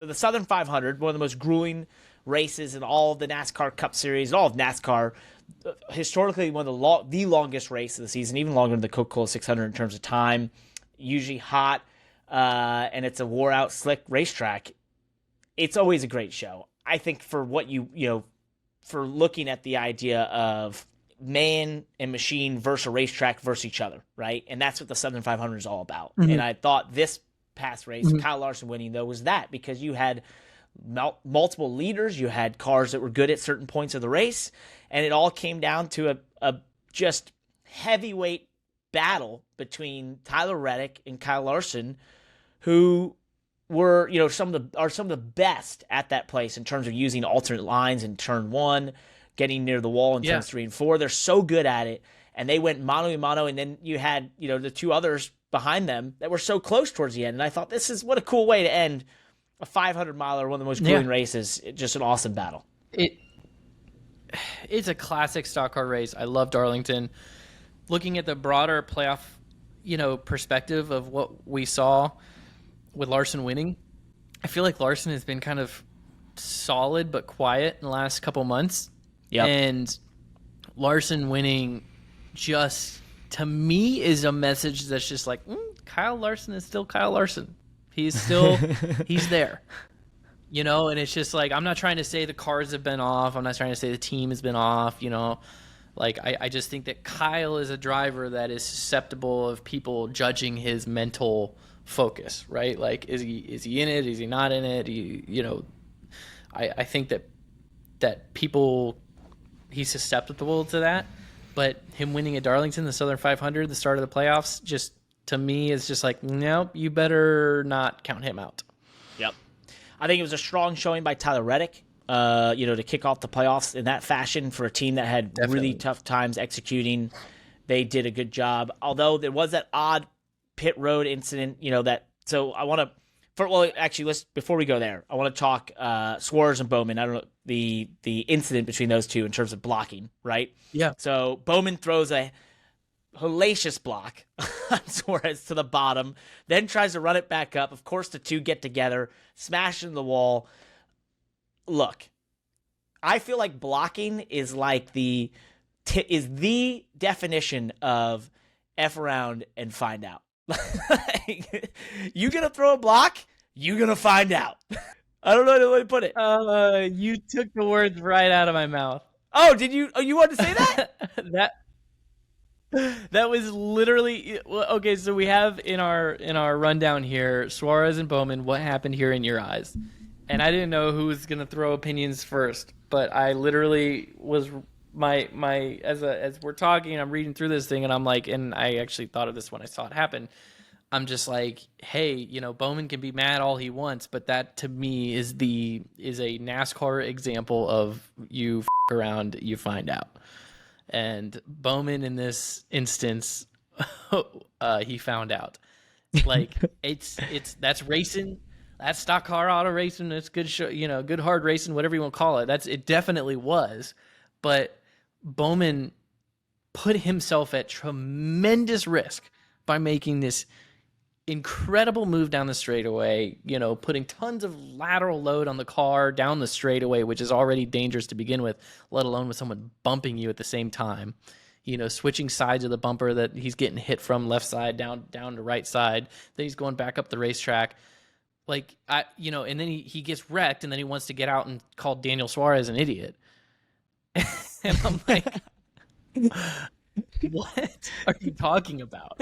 The Southern 500, one of the most grueling races in all of the NASCAR Cup Series, all of NASCAR. Historically, one of the longest race of the season, even longer than the Coca-Cola 600 in terms of time. Usually hot, and it's a wore-out, slick racetrack. It's always a great show. I think for what for looking at the idea of man and machine versus a racetrack versus each other, right? And that's what the Southern 500 is all about. Mm-hmm. And I thought this past race, mm-hmm. Kyle Larson winning, though, was that because you had multiple leaders, you had cars that were good at certain points of the race, and it all came down to a just heavyweight battle between Tyler Reddick and Kyle Larson, who were some of the best at that place in terms of using alternate lines in turn 1, getting near the wall in turns 3 and 4. They're so good at it, and they went mano a mano, and then you had the two others behind them that were so close towards the end. And I thought, what a cool way to end a 500-miler, one of the most grueling races. Just an awesome battle. It's a classic stock car race. I love Darlington. Looking at the broader playoff, perspective of what we saw with Larson winning, I feel like Larson has been kind of solid but quiet in the last couple months. Yeah. And Larson winning just, to me, is a message that's just like, Kyle Larson is still Kyle Larson. He's still, he's there. And it's just like, I'm not trying to say the cars have been off. I'm not trying to say the team has been off, Like, I just think that Kyle is a driver that is susceptible of people judging his mental focus, right? Like, is he in it? Is he not in it? I think that people, he's susceptible to that. But him winning at Darlington, the Southern 500, the start of the playoffs, just to me is just like, nope, you better not count him out. Yep. I think it was a strong showing by Tyler Reddick, to kick off the playoffs in that fashion for a team that had really tough times executing. They did a good job. Although there was that odd pit road incident, so I want to, before we go there, I want to talk Suarez and Bowman. I don't know the incident between those two in terms of blocking, right? Yeah. So Bowman throws a hellacious block on Suarez to the bottom, then tries to run it back up. Of course, the two get together, smash into the wall. Look, I feel like blocking is like the definition of F around and find out. You gonna throw a block? You gonna find out. I don't know the way to put it. You took the words right out of my mouth. Oh, did you? Oh, you wanted to say that? That was literally okay. So we have in our rundown here, Suarez and Bowman. What happened here in your eyes? And I didn't know who was gonna throw opinions first, but I literally was as we're talking, I'm reading through this thing, and I'm like, and I actually thought of this when I saw it happen. I'm just like, hey, Bowman can be mad all he wants, but that to me is a NASCAR example of you f around, you find out. And Bowman in this instance, he found out. Like that's racing, that's stock car auto racing. That's good show, good hard racing, whatever you want to call it. It definitely was, but Bowman put himself at tremendous risk by making this incredible move down the straightaway, putting tons of lateral load on the car down the straightaway, which is already dangerous to begin with, let alone with someone bumping you at the same time, switching sides of the bumper that he's getting hit from left side down to right side. Then he's going back up the racetrack. Like, and then he gets wrecked, and then he wants to get out and call Daniel Suarez an idiot. And I'm like, what are you talking about?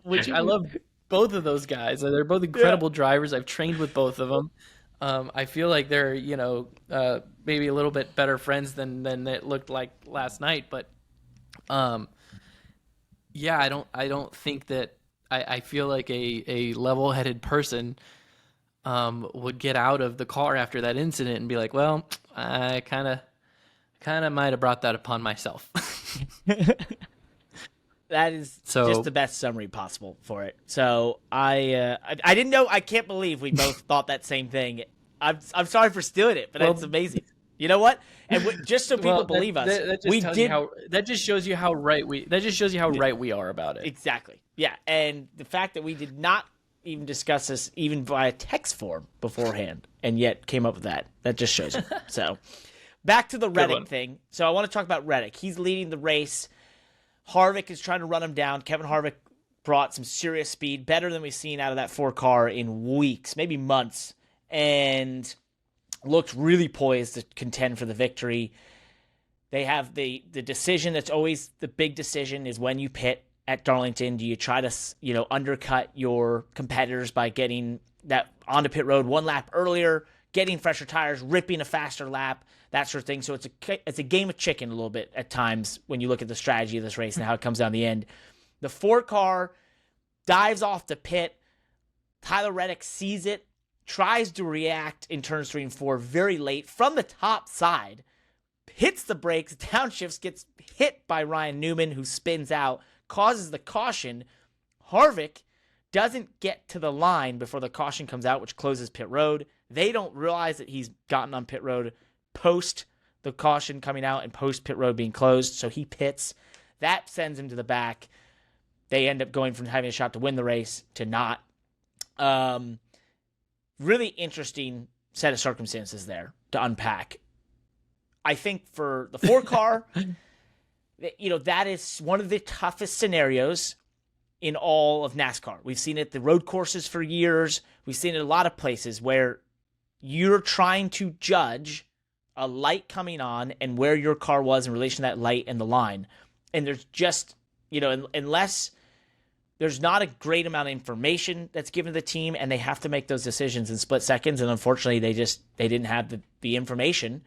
Which I love both of those guys. They're both incredible drivers. I've trained with both of them. I feel like they're, maybe a little bit better friends than it looked like last night. But I don't think that I feel like a level-headed person would get out of the car after that incident and be like, well, I kind of might have brought that upon myself. That is just the best summary possible for it. So I didn't know. I can't believe we both thought that same thing. I'm sorry for stealing it, but that's amazing. You know what? And just so people believe us, that just shows you how right we are about it. Exactly. Yeah, and the fact that we did not, even discussed this even via text form beforehand, and yet came up with that. That just shows you. So back to the Reddick thing. So I want to talk about Reddick. He's leading the race. Harvick is trying to run him down. Kevin Harvick brought some serious speed, better than we've seen out of that 4 car in weeks, maybe months, and looked really poised to contend for the victory. They have the decision that's always the big decision is when you pit at Darlington. Do you try to, undercut your competitors by getting that onto pit road 1 lap earlier, getting fresher tires, ripping a faster lap, that sort of thing. So it's a game of chicken a little bit at times when you look at the strategy of this race and how it comes down the end. The 4 car dives off the pit. Tyler Reddick sees it, tries to react in turns 3 and 4 very late from the top side, hits the brakes, downshifts, gets hit by Ryan Newman, who spins out, causes the caution. Harvick doesn't get to the line before the caution comes out, which closes pit road. They don't realize that he's gotten on pit road post the caution coming out and post pit road being closed, so he pits. That sends him to the back. They end up going from having a shot to win the race to not. Really interesting set of circumstances there to unpack. I think for the 4 car, that is one of the toughest scenarios in all of NASCAR. We've seen it at the road courses for years. We've seen it a lot of places where you're trying to judge a light coming on and where your car was in relation to that light and the line. And there's just, unless there's not a great amount of information that's given to the team and they have to make those decisions in split seconds. And unfortunately, they didn't have the information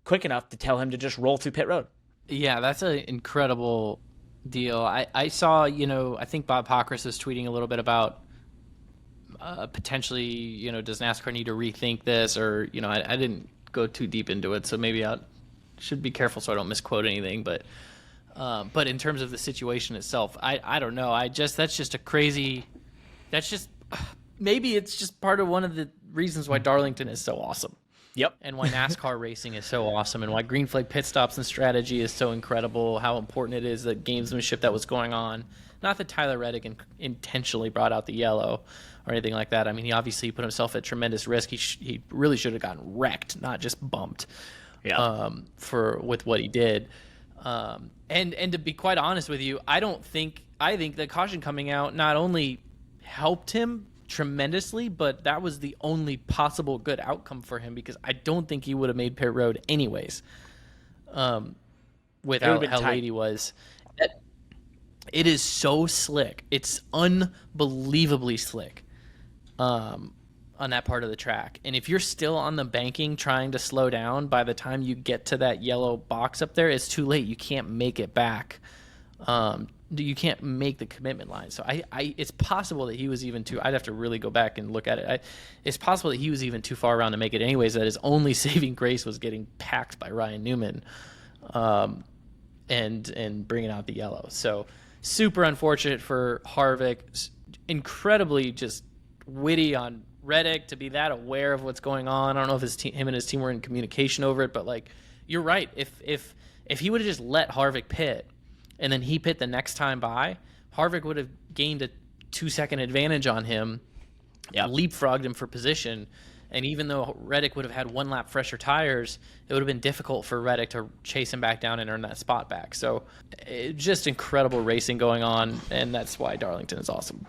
quick enough to tell him to just roll through pit road. Yeah, that's an incredible deal. I saw, I think Bob Pockrass was tweeting a little bit about potentially, does NASCAR need to rethink this? Or, I didn't go too deep into it, so maybe I should be careful so I don't misquote anything. But in terms of the situation itself, I don't know. That's just a crazy. That's just maybe it's just part of one of the reasons why Darlington is so awesome. Yep. And why NASCAR racing is so awesome, and why green flag pit stops and strategy is so incredible. How important it is, the gamesmanship that was going on. Not that Tyler Reddick intentionally brought out the yellow or anything like that. I mean, he obviously put himself at tremendous risk. He really should have gotten wrecked, not just bumped. Yeah. With what he did. And to be quite honest with you, I think the caution coming out not only helped him tremendously, but that was the only possible good outcome for him, because I don't think he would have made pit road anyways. Without how late he was. It is so slick. It's unbelievably slick on that part of the track. And if you're still on the banking trying to slow down, by the time you get to that yellow box up there, it's too late. You can't make it back. You can't make the commitment line. So it's possible that he was even too. I'd have to really go back and look at it. It's possible that he was even too far around to make it anyways. That his only saving grace was getting packed by Ryan Newman, and bringing out the yellow. So super unfortunate for Harvick. Incredibly just witty on Reddick to be that aware of what's going on. I don't know if him and his team were in communication over it, but you're right. If he would have just let Harvick pit, and then he pit the next time by, Harvick would have gained a 2-second advantage on him, leapfrogged him for position. And even though Reddick would have had 1 lap fresher tires, it would have been difficult for Reddick to chase him back down and earn that spot back. So just incredible racing going on, and that's why Darlington is awesome.